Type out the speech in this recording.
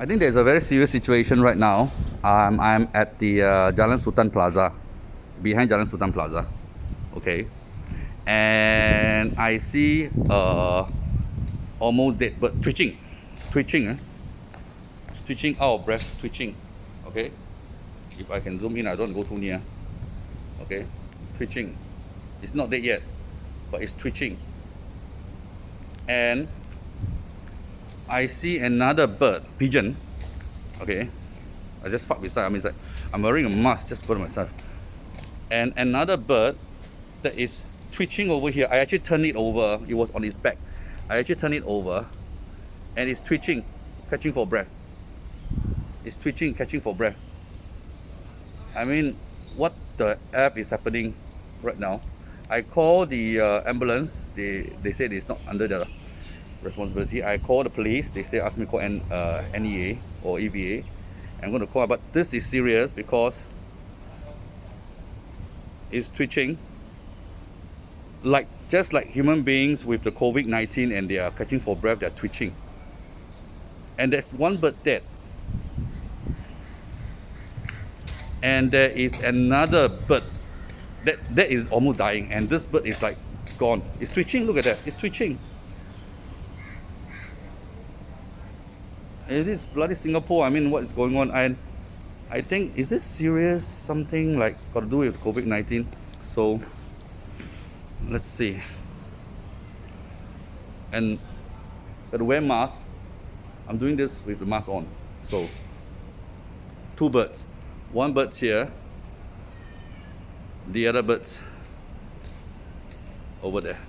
I think there's a very serious situation right now. I'm at the Jalan Sultan Plaza, behind Jalan Sultan Plaza. Okay, and I see almost dead bird twitching, twitching out of breath, twitching. Okay, if I can zoom in, I don't go too near. Okay, twitching. It's not dead yet, but it's twitching. And I see another bird, pigeon. Okay, I just parked beside. I'm inside. I'm wearing a mask just for myself. And another bird that is twitching over here. I actually turned it over. It was on its back. I actually turned it over, and it's twitching, catching for breath. It's twitching, catching for breath. I mean, what the F is happening right now? I call the ambulance. They said it's not under the responsibility. I call the police. They say ask me to call NEA or EVA. I'm going to call, but this is serious because it's twitching. Just like human beings with the COVID-19 and they are catching for breath, they're twitching. And there's one bird dead. And there is another bird that is almost dying, and this bird is like gone. It's twitching. Look at that. It's twitching. It is bloody Singapore. I mean, what is going on? And I think, is this serious? Something like got to do with COVID-19? So let's see. And got to wear mask. I'm doing this with the mask on. So two birds. One bird's here. The other bird's over there.